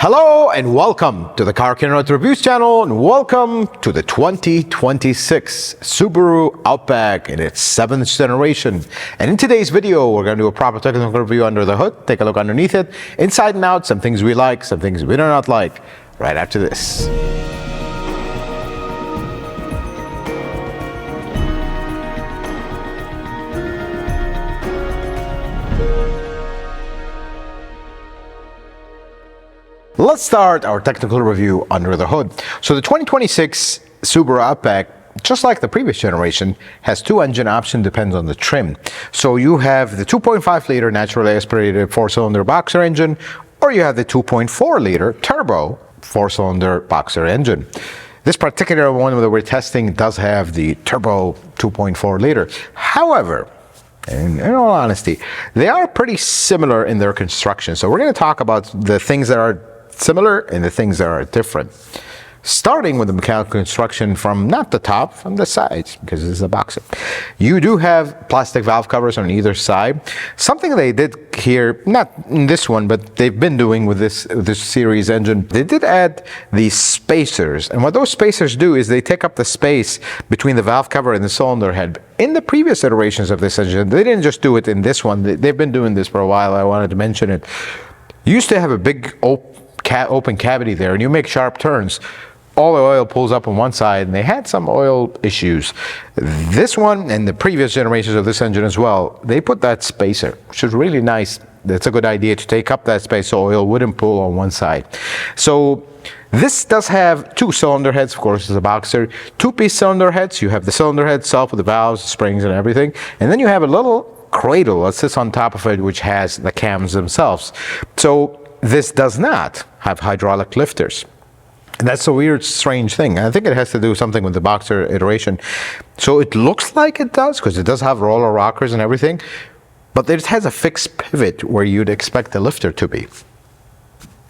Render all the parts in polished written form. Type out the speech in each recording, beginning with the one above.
Hello and welcome to the Car Automotive Reviews channel, and welcome to the 2026 Subaru Outback in its 7th generation. And in today's video, we're going to do a proper technical review under the hood, take a look underneath it, inside and out, some things we like, some things we do not like, right after this. Let's start our technical review under the hood. So the 2026 Subaru Outback, just like the previous generation, has two engine options, depends on the trim. So you have the 2.5 liter naturally aspirated 4-cylinder boxer engine, or you have the 2.4 liter turbo 4-cylinder boxer engine. This particular one that we're testing does have the turbo 2.4 liter. However, in all honesty, they are pretty similar in their construction. So we're going to talk about the things that are similar and the things that are different. Starting with the mechanical construction from not the top, from the sides, because this is a boxer. You do have plastic valve covers on either side. Something they did here, not in this one, but they've been doing with this series engine, they did add these spacers. And what those spacers do is they take up the space between the valve cover and the cylinder head. In the previous iterations of this engine, they didn't just do it in this one. They've been doing this for a while. I wanted to mention it. You used to have a big open cavity there, and you make sharp turns, all the oil pulls up on one side, and they had some oil issues. This one and the previous generations of this engine as well, they put that spacer, which is really nice. That's a good idea, to take up that space so oil wouldn't pull on one side. So this does have two cylinder heads. Of course, it's a boxer. Two-piece cylinder heads. You have the cylinder head itself with the valves, springs, and everything, and then you have a little cradle that sits on top of it, which has the cams themselves. So this does not have hydraulic lifters. And that's a weird, strange thing. I think it has to do something with the boxer iteration. So it looks like it does, because it does have roller rockers and everything, but it has a fixed pivot where you'd expect the lifter to be.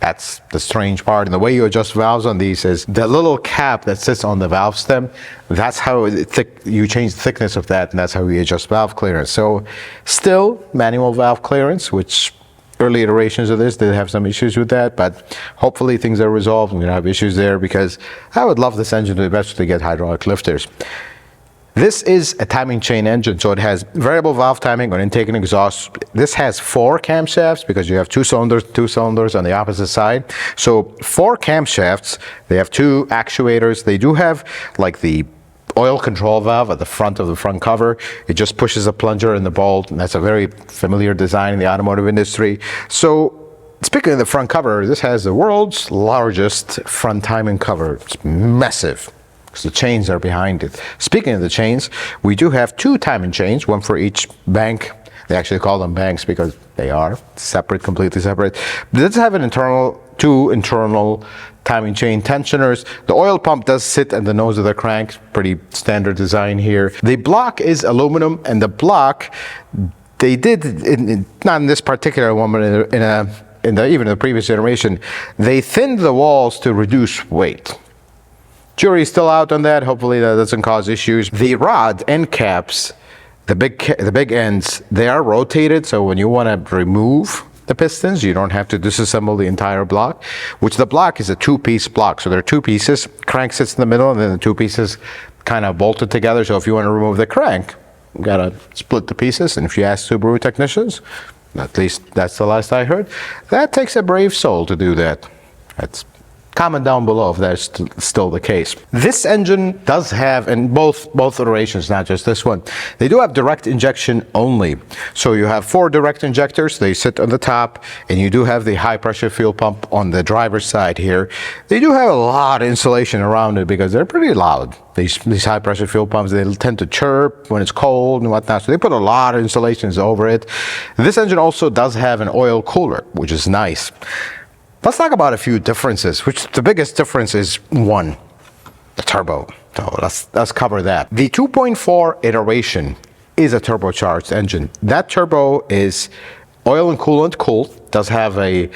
That's the strange part. And the way you adjust valves on these is the little cap that sits on the valve stem. That's how you change the thickness of that, and that's how you adjust valve clearance. So still manual valve clearance, which early iterations of this did have some issues with that, but hopefully things are resolved. We're going to have issues there, because I would love this engine to eventually get hydraulic lifters. This is a timing chain engine, so it has variable valve timing on intake and exhaust. This has 4 camshafts, because you have two cylinders on the opposite side. So 4 camshafts. They have 2 actuators. They do have like the oil control valve at the front of the front cover. It just pushes a plunger in the bolt, and that's a very familiar design in the automotive industry. So speaking of the front cover, this has the world's largest front timing cover. It's massive, because the chains are behind it. Speaking of the chains, we do have 2 timing chains, one for each bank. They actually call them banks because they are separate, completely separate. But it does have an 2 internal timing chain tensioners. The oil pump does sit at the nose of the crank, pretty standard design here. The block is aluminum, and the block, they did, not in this particular one, but even in the previous generation, they thinned the walls to reduce weight. Jury's still out on that. Hopefully that doesn't cause issues. The rod end caps, the big ends, they are rotated, so when you want to remove the pistons, you don't have to disassemble the entire block, which the block is a 2-piece block. So there are 2 pieces, crank sits in the middle, and then the 2 pieces kind of bolted together. So if you want to remove the crank, you gotta split the pieces. And if you ask Subaru technicians, at least that's the last I heard, that takes a brave soul to do that. Comment down below if that's still the case. This engine does have, in both iterations, not just this one, they do have direct injection only. So you have 4 direct injectors. They sit on the top, and you do have the high pressure fuel pump on the driver's side here. They do have a lot of insulation around it, because they're pretty loud. These high pressure fuel pumps, they tend to chirp when it's cold and whatnot, so they put a lot of insulations over it. This engine also does have an oil cooler, which is nice. Let's talk about a few differences, which the biggest difference is one, the turbo. So let's cover that. The 2.4 iteration is a turbocharged engine. That turbo is oil and coolant cooled, does have a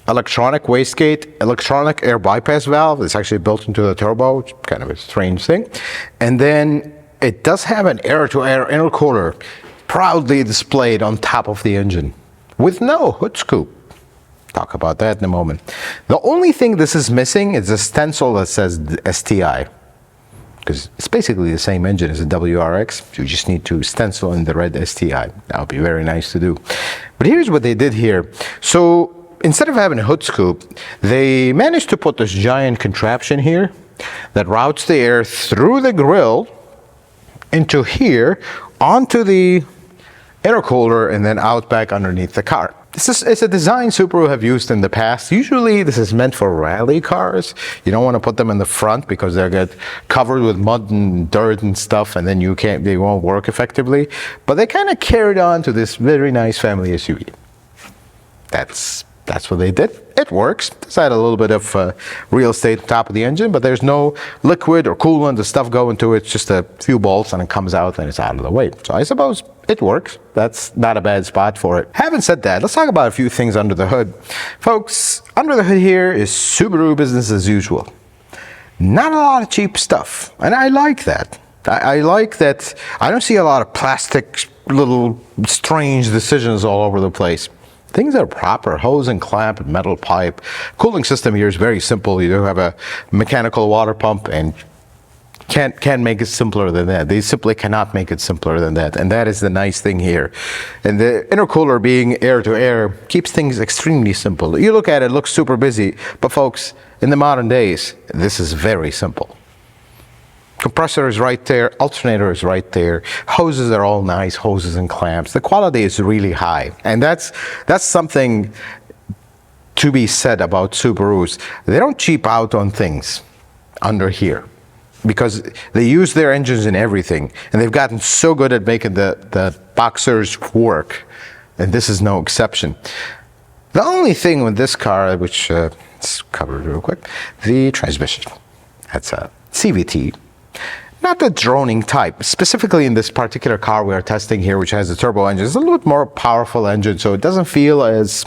electronic wastegate, electronic air bypass valve. It's actually built into the turbo, which is kind of a strange thing. And then it does have an air-to-air intercooler proudly displayed on top of the engine with no hood scoop. Talk about that in a moment. The only thing this is missing is a stencil that says STI, because it's basically the same engine as the WRX. You just need to stencil in the red STI. That would be very nice to do. But here's what they did here. So instead of having a hood scoop, they managed to put this giant contraption here that routes the air through the grill into here, onto the intercooler, and then out back underneath the car. It's a design Subaru have used in the past. Usually this is meant for rally cars. You don't want to put them in the front because they'll get covered with mud and dirt and stuff, and then they won't work effectively. But they kind of carried on to this very nice family SUV. That's what they did. It works. It's had a little bit of real estate on top of the engine, but there's no liquid or coolant or stuff going to it. It's just a few bolts and it comes out and it's out of the way. So I suppose it works. That's not a bad spot for it. Having said that, let's talk about a few things under the hood. Folks, under the hood here is Subaru business as usual. Not a lot of cheap stuff. And I like that. I like that I don't see a lot of plastic little strange decisions all over the place. Things are proper: hose and clamp, metal pipe. Cooling system here is very simple. You do have a mechanical water pump, and can't make it simpler than that. They simply cannot make it simpler than that, and that is the nice thing here. And the intercooler being air to air keeps things extremely simple. You look at it, it looks super busy, but folks, in the modern days, this is very simple. Compressor is right there, alternator is right there, hoses are all nice, hoses and clamps. The quality is really high, and that's something to be said about Subarus. They don't cheap out on things under here, because they use their engines in everything, and they've gotten so good at making the Boxers work, and this is no exception. The only thing with this car, which let's cover it real quick, the transmission. That's a CVT. Not the droning type. Specifically in this particular car we are testing here, which has a turbo engine, it's a little bit more powerful engine, so it doesn't feel as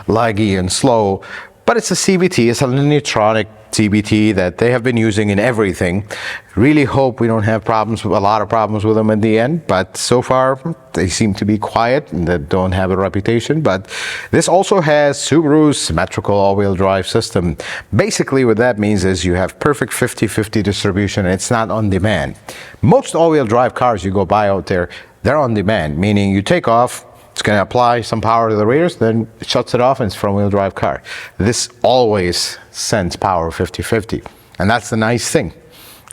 laggy and slow. But it's a CVT, it's a lineartronic CVT that they have been using in everything. Really hope we don't have a lot of problems with them in the end, but so far they seem to be quiet and they don't have a reputation. But this also has Subaru's symmetrical all-wheel drive system. Basically what that means is you have perfect 50-50 distribution, and it's not on demand. Most all-wheel drive cars you go buy out there, they're on demand, meaning you take off, it's going to apply some power to the rears, then it shuts it off, and it's a front-wheel drive car. This always sends power 50-50, and that's the nice thing.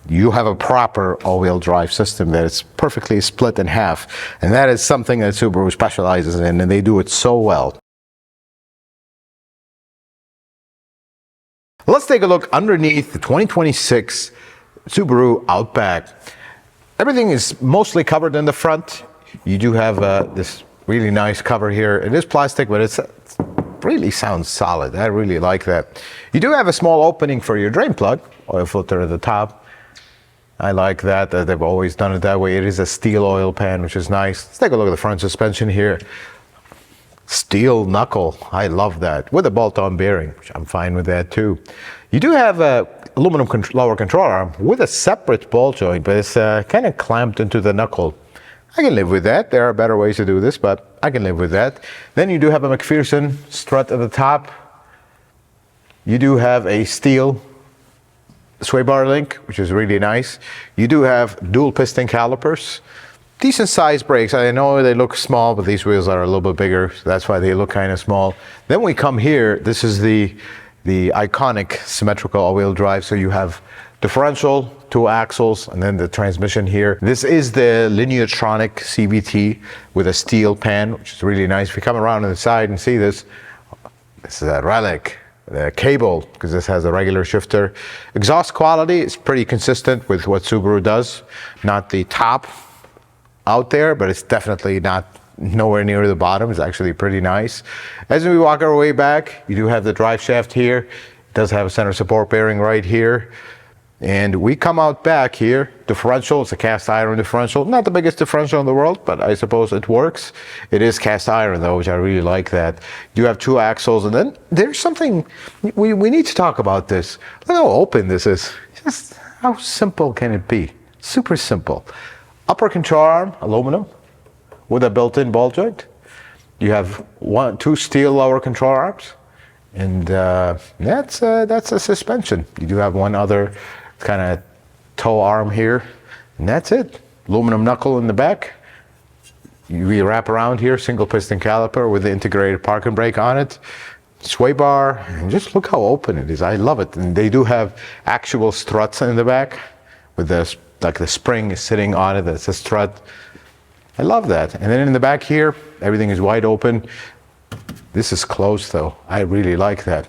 You have a proper all-wheel drive system that is perfectly split in half, and that is something that Subaru specializes in, and they do it so well. Let's take a look underneath the 2026 Subaru Outback. Everything is mostly covered in the front. You do have this really nice cover here. It is plastic, but it really sounds solid. I really like that. You do have a small opening for your drain plug, oil filter at the top. I like that. They've always done it that way. It is a steel oil pan, which is nice. Let's take a look at the front suspension here. Steel knuckle. I love that. With a bolt-on bearing, which I'm fine with that too. You do have a aluminum lower control arm with a separate ball joint, but it's kind of clamped into the knuckle. I can live with that. There are better ways to do this, but I can live with that. Then you do have a McPherson strut at the top. You do have a steel sway bar link, which is really nice. You do have dual piston calipers. Decent size brakes. I know they look small, but these wheels are a little bit bigger, so that's why they look kind of small. Then we come here. This is the iconic symmetrical all-wheel drive. So you have differential, 2 axles, and then the transmission here. This is the lineartronic CVT with a steel pan, which is really nice. If you come around on the side and see this is a relic, the cable, because this has a regular shifter. Exhaust quality is pretty consistent with what Subaru does. Not the top out there, but it's definitely nowhere near the bottom. It's actually pretty nice. As we walk our way back, you do have the drive shaft here. It does have a center support bearing right here. And we come out back here, differential, it's a cast iron differential. Not the biggest differential in the world, but I suppose it works. It is cast iron though, which I really like that. You have 2 axles, and then there's something, we need to talk about this. Look how open this is. Just how simple can it be? Super simple. Upper control arm, aluminum, with a built-in ball joint. You have 2 steel lower control arms. And that's a suspension. You do have one other kind of toe arm here, and that's it. Aluminum knuckle in the back. We wrap around here, single piston caliper with the integrated parking brake on it. Sway bar, and just look how open it is. I love it. And they do have actual struts in the back with the spring is sitting on it. That's a strut. I love that. And then in the back here, everything is wide open. This is closed though. I really like that.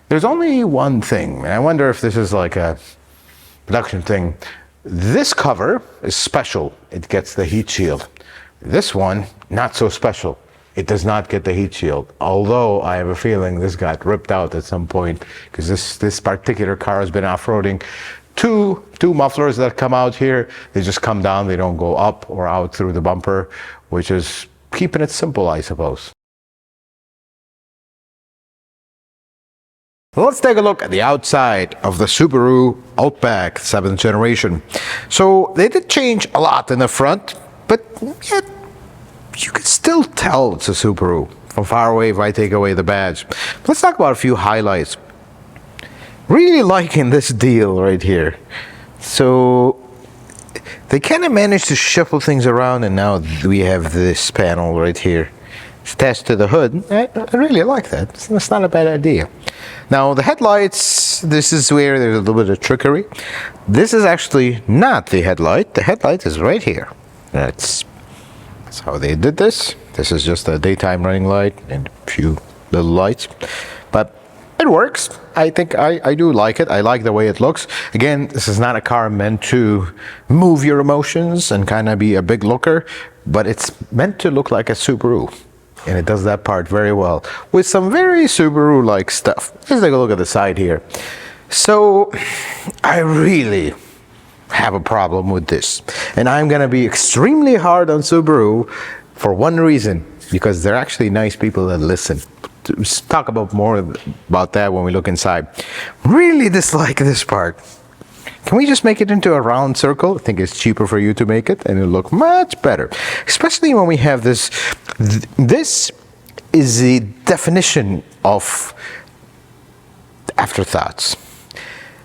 There's only one thing, and I wonder if this is like a production thing. This cover is special. It gets the heat shield. This one, not so special. It does not get the heat shield. Although I have a feeling this got ripped out at some point because this particular car has been off-roading. Two mufflers that come out here, they just come down. They don't go up or out through the bumper, which is keeping it simple, I suppose. Let's take a look at the outside of the Subaru Outback 7th generation. So they did change a lot in the front, but yet you can still tell it's a Subaru from far away if I take away the badge. Let's talk about a few highlights. Really liking this deal right here. So they kind of managed to shuffle things around, and now we have this panel right here attached to the hood. I really like that. It's not a bad idea. Now the headlights, this is where there's a little bit of trickery. This is actually not the headlight. The headlight is right here. That's how they did this. This is just a daytime running light and a few little lights. But it works. I think I do like it. I like the way it looks. Again, this is not a car meant to move your emotions and kind of be a big looker, but it's meant to look like a Subaru. And it does that part very well with some very Subaru-like stuff. Let's take a look at the side here. So I really have a problem with this. And I'm going to be extremely hard on Subaru for one reason, because they're actually nice people that listen. Let's talk more about that when we look inside. Really dislike this part. Can we just make it into a round circle? I think it's cheaper for you to make it, and it'll look much better. Especially when we have this. This is the definition of afterthoughts.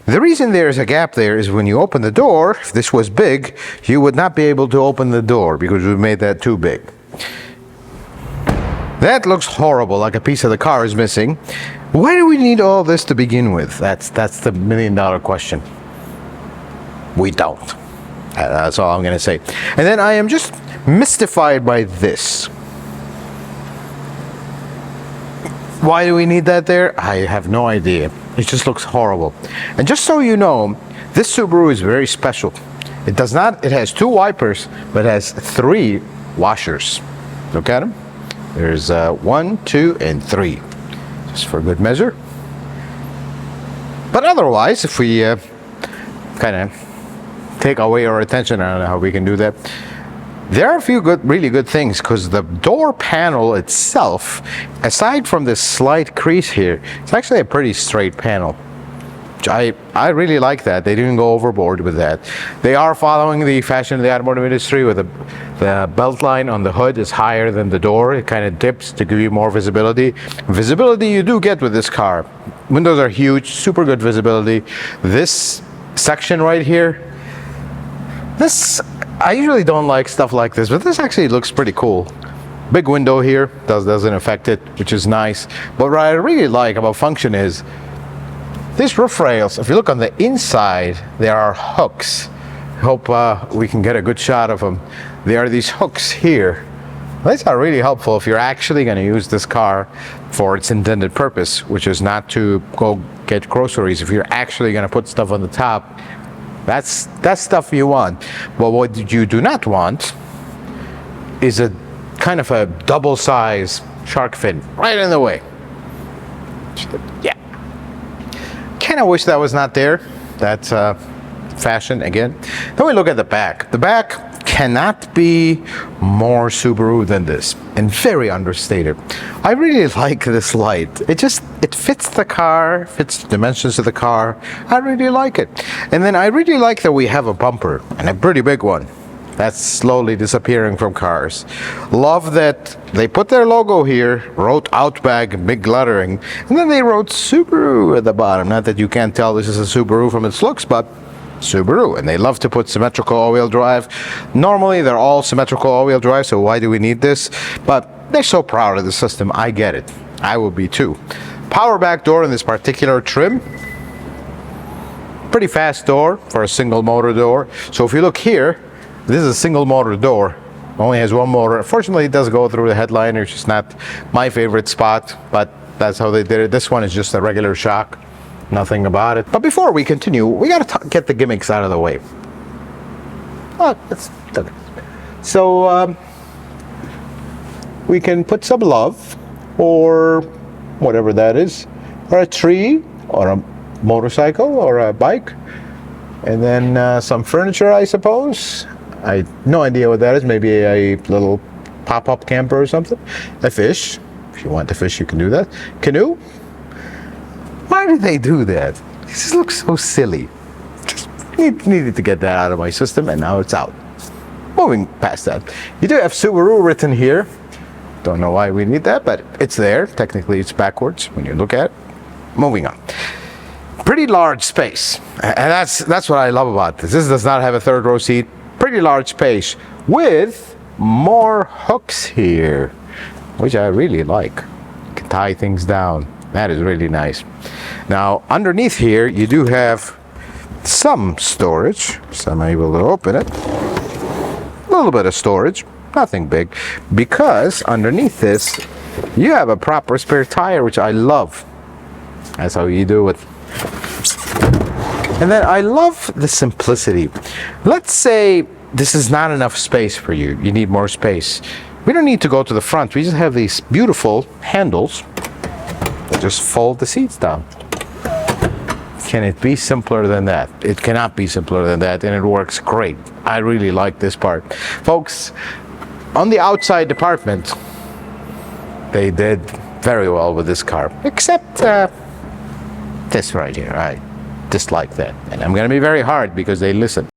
The reason there's a gap there is when you open the door, if this was big, you would not be able to open the door because we made that too big. That looks horrible, like a piece of the car is missing. Why do we need all this to begin with? That's the million-dollar question. We don't. That's all I'm going to say. And then I am just mystified by this. Why do we need that there? I have no idea. It just looks horrible. And just so you know, this Subaru is very special. It has 2 wipers, but it has 3 washers. Look at them. There's 1, 2, and 3. Just for good measure. But otherwise, if we kind of take away our attention, I don't know how we can do that. There are a few really good things, because the door panel itself, aside from this slight crease here, it's actually a pretty straight panel. I really like that. They didn't go overboard with that. They are following the fashion of the automotive industry, with the belt line on the hood is higher than the door. It kind of dips to give you more visibility. Visibility you do get with this car. Windows are huge, super good visibility. This section right here, I usually don't like stuff like this, but this actually looks pretty cool. Big window here, doesn't affect it, which is nice. But what I really like about function is these roof rails. If you look on the inside, there are hooks. I hope we can get a good shot of them. There are these hooks here. These are really helpful if you're actually going to use this car for its intended purpose, which is not to go get groceries. If you're actually going to put stuff on the top, that's stuff you want. But what you do not want is a kind of a double size shark fin right in the way. Yeah. Kind of wish that was not there. That's fashion again. Then we look at the back. The back cannot be more Subaru than this, and very understated. I really like this light. It fits the car, fits the dimensions of the car. I really like it. And then I really like that we have a bumper, and a pretty big one. That's slowly disappearing from cars. Love that they put their logo here, wrote Outback in big lettering, and then they wrote Subaru at the bottom. Not that you can't tell this is a Subaru from its looks, but Subaru. And they love to put symmetrical all-wheel drive. Normally they're all symmetrical all-wheel drive, so why do we need this? But they're so proud of the system. I get it. I will be too. Power back door in this particular trim. Pretty fast door for a single motor door. So if you look here, this is a single motor door. Only has one motor. Fortunately, it does go through the headliner, which is not my favorite spot, but that's how they did it. This one is just a regular shock. Nothing about it. But before we continue, we got to get the gimmicks out of the way. Oh, it's okay. So we can put some love, or whatever that is, or a tree, or a motorcycle, or a bike, and then some furniture, I suppose. I have no idea what that is. Maybe a little pop-up camper or something. A fish. If you want to fish, you can do that. Canoe. Why did they do that? This looks so silly. Just needed to get that out of my system, and now it's out. Moving past that. You do have Subaru written here. Don't know why we need that, but it's there. Technically, it's backwards when you look at it. Moving on. Pretty large space. And that's what I love about this. This does not have a third row seat. Pretty large space with more hooks here, which I really like. You can tie things down. That is really nice. Now, underneath here, you do have some storage. So I'm able to open it. A little bit of storage, nothing big, because underneath this, you have a proper spare tire, which I love. That's how you do it. And then I love the simplicity. Let's say this is not enough space for you. You need more space. We don't need to go to the front. We just have these beautiful handles that just fold the seats down. Can it be simpler than that? It cannot be simpler than that, and it works great. I really like this part. Folks, on the outside department, they did very well with this car, except this right here. I dislike that, and I'm going to be very hard because they listen.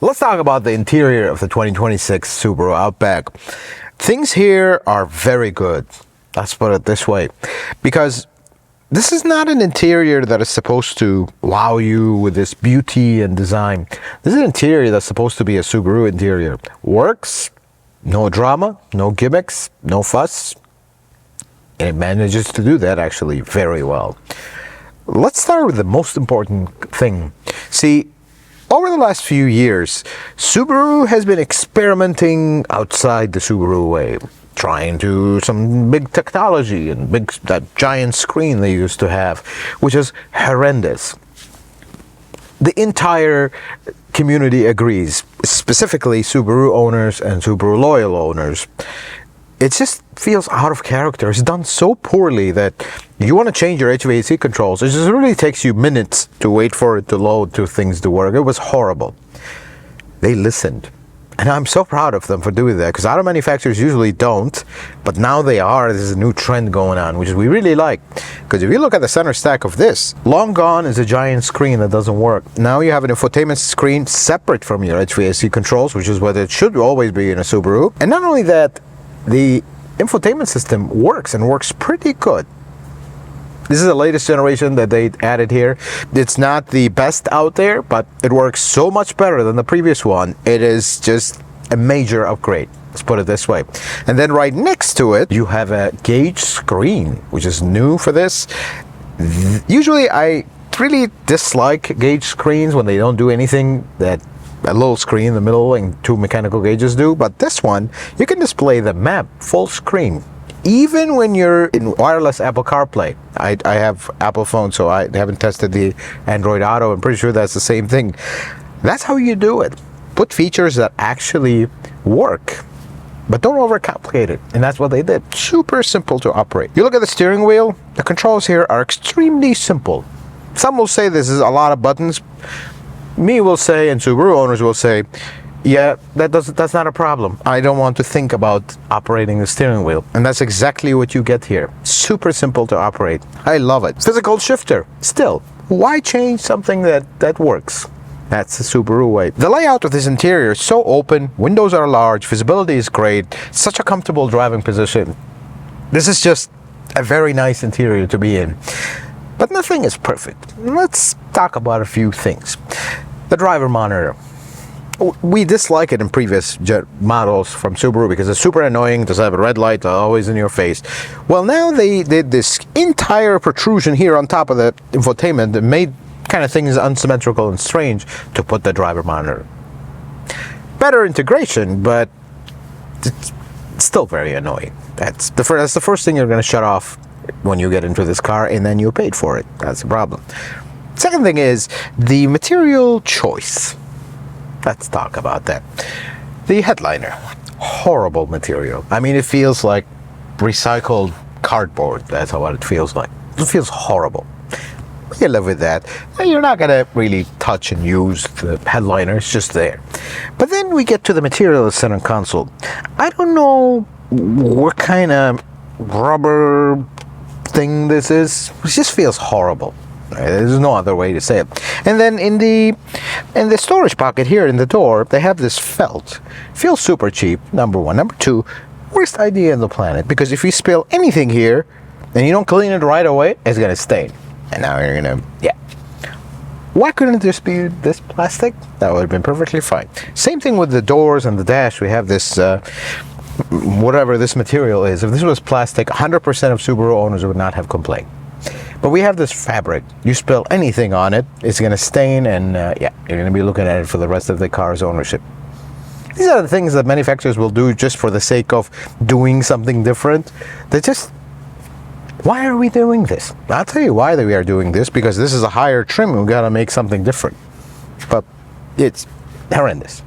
Let's talk about the interior of the 2026 Subaru Outback. Things here are very good. Let's put it this way, because this is not an interior that is supposed to wow you with this beauty and design. This is an interior that's supposed to be a Subaru interior. Works, no drama, no gimmicks, no fuss. And it manages to do that actually very well. Let's start with the most important thing. See, over the last few years, Subaru has been experimenting outside the Subaru way, trying to some big technology and that giant screen they used to have, which is horrendous. The entire community agrees, specifically Subaru owners and Subaru loyal owners. It just feels out of character. It's done so poorly that you want to change your HVAC controls. It just really takes you minutes to wait for it to load, to things to work. It was horrible. They listened. And I'm so proud of them for doing that, because auto manufacturers usually don't, but now they are. This is a new trend going on, which we really like. Because if you look at the center stack of this, long gone is a giant screen that doesn't work. Now you have an infotainment screen separate from your HVAC controls, which is what it should always be in a Subaru. And not only that, the infotainment system works, and works pretty good. This is the latest generation that they added here. It's not the best out there, but it works so much better than the previous one. It is just a major upgrade. Let's put it this way. And then right next to it, you have a gauge screen, which is new for this. Usually I really dislike gauge screens when they don't do anything that a little screen in the middle and two mechanical gauges do, but this one, you can display the map full screen, even when you're in wireless Apple CarPlay. I have Apple phone, so I haven't tested the Android Auto. I'm pretty sure that's the same thing. That's how you do it. Put features that actually work, but don't overcomplicate it. And that's what they did. Super simple to operate. You look at the steering wheel, the controls here are extremely simple. Some will say this is a lot of buttons. Me will say, and Subaru owners will say, yeah, that's not a problem. I don't want to think about operating the steering wheel. And that's exactly what you get here. Super simple to operate. I love it. Physical shifter. Still, why change something that works? That's the Subaru way. The layout of this interior is so open, windows are large, visibility is great, such a comfortable driving position. This is just a very nice interior to be in. But nothing is perfect. Let's talk about a few things. The driver monitor. We dislike it in previous models from Subaru because it's super annoying. Does have a red light always in your face. Well, now they did this entire protrusion here on top of the infotainment that made kind of things unsymmetrical and strange to put the driver monitor. Better integration, but it's still very annoying. That's the first thing you're going to shut off when you get into this car, and then you paid for it. That's the problem. Second thing is the material choice. Let's talk about that. The headliner, horrible material. I mean, it feels like recycled cardboard. That's what it feels like. It feels horrible. You live with that. You're not gonna really touch and use the headliner. It's just there. But then we get to the material of the center console. I don't know what kind of rubber thing this is. It just feels horrible. There's no other way to say it. And then in the storage pocket here in the door, they have this felt. Feels super cheap, number one. Number two, worst idea on the planet, because if you spill anything here and you don't clean it right away, it's gonna stain. And now you're gonna, Why couldn't this be this plastic? That would have been perfectly fine. Same thing with the doors and the dash. We have this whatever this material is. If this was plastic, 100% of Subaru owners would not have complained. But we have this fabric. You spill anything on it, it's going to stain, and you're going to be looking at it for the rest of the car's ownership. These are the things that manufacturers will do just for the sake of doing something different. Why are we doing this? I'll tell you why we are doing this, because this is a higher trim and we've got to make something different. But it's horrendous.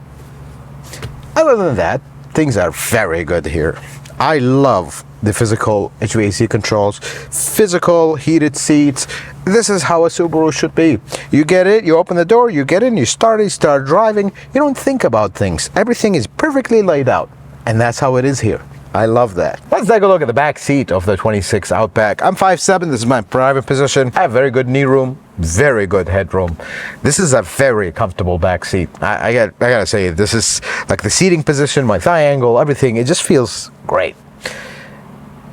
Other than that, things are very good here. I love the physical HVAC controls, physical heated seats. This is how a Subaru should be. You get it, you open the door, you get in, you start driving. You don't think about things. Everything is perfectly laid out. And that's how it is here. I love that. Let's take a look at the back seat of the 26 Outback. I'm 5'7", this is my private position. I have very good knee room, very good headroom. This is a very comfortable back seat. I gotta say, this is like the seating position, my thigh angle, everything, it just feels great.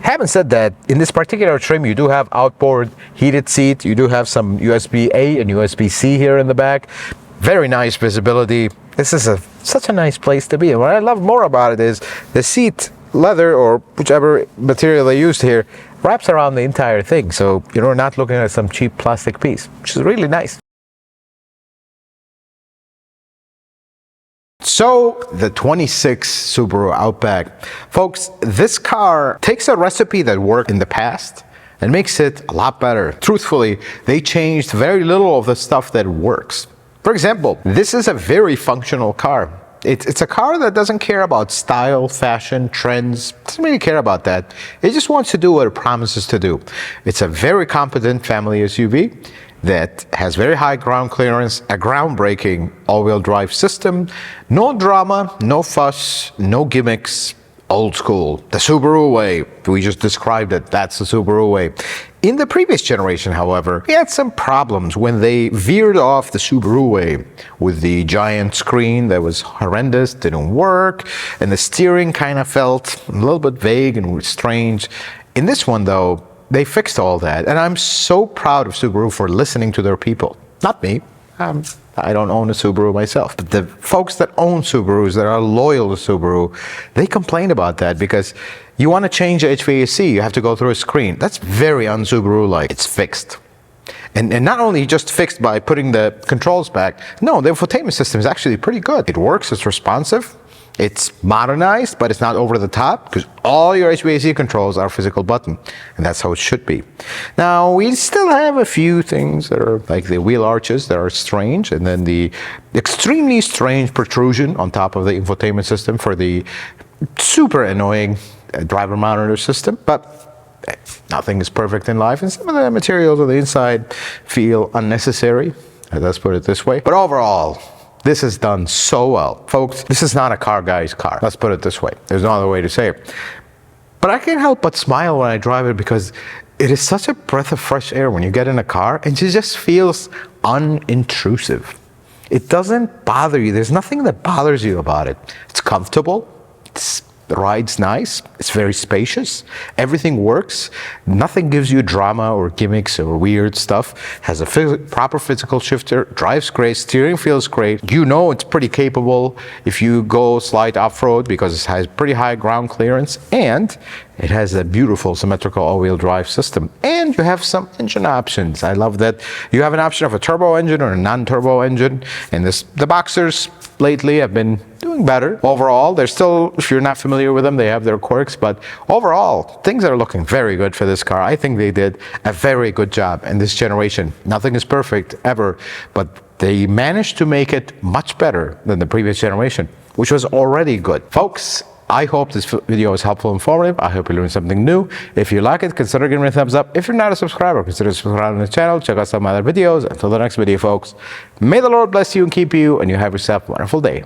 Having said that, in this particular trim, you do have outboard heated seat. You do have some USB-A and USB-C here in the back. Very nice visibility. This is such a nice place to be. And what I love more about it is the seat leather, or whichever material they used here, wraps around the entire thing. So you're not looking at some cheap plastic piece, which is really nice. So the 26 Subaru Outback, folks, this car takes a recipe that worked in the past and makes it a lot better. Truthfully, they changed very little of the stuff that works. For example, this is a very functional car. It's a car that doesn't care about style, fashion, trends, doesn't really care about that. It just wants to do what it promises to do. It's a very competent family SUV that has very high ground clearance, a groundbreaking all-wheel drive system, no drama, no fuss, no gimmicks, old school. The Subaru way. We just described it. That's the Subaru way. In the previous generation, however, we had some problems when they veered off the Subaru way with the giant screen that was horrendous, didn't work, and the steering kind of felt a little bit vague and strange. In this one, though, they fixed all that, and I'm so proud of Subaru for listening to their people. Not me. I don't own a Subaru myself, but the folks that own Subarus, that are loyal to Subaru, they complain about that because you want to change the HVAC, you have to go through a screen. That's very un-Subaru-like. It's fixed. And not only just fixed by putting the controls back, no, the infotainment system is actually pretty good. It works, it's responsive, it's modernized, but it's not over the top because all your HVAC controls are physical button, and that's how it should be. Now, we still have a few things that are like the wheel arches that are strange, and then the extremely strange protrusion on top of the infotainment system for the super annoying driver monitor system, but nothing is perfect in life, and some of the materials on the inside feel unnecessary. Let's put it this way. But overall, this is done so well. Folks, this is not a car guy's car. Let's put it this way. There's no other way to say it. But I can't help but smile when I drive it because it is such a breath of fresh air when you get in a car and it just feels unintrusive. It doesn't bother you. There's nothing that bothers you about it. It's comfortable. The ride's nice. It's very spacious. Everything works. Nothing gives you drama or gimmicks or weird stuff. Has a proper physical shifter. Drives great. Steering feels great. You know it's pretty capable if you go slide off-road because it has pretty high ground clearance, and it has a beautiful symmetrical all-wheel drive system. And you have some engine options. I love that you have an option of a turbo engine or a non-turbo engine. And the Boxers lately have been doing better. Overall, they're still, if you're not familiar with them, they have their quirks, but overall, things are looking very good for this car. I think they did a very good job in this generation. Nothing is perfect ever, but they managed to make it much better than the previous generation, which was already good. Folks, I hope this video was helpful and informative. I hope you learned something new. If you like it, consider giving it a thumbs up. If you're not a subscriber, consider subscribing to the channel. Check out some other videos. Until the next video, folks, may the Lord bless you and keep you, and you have yourself a wonderful day.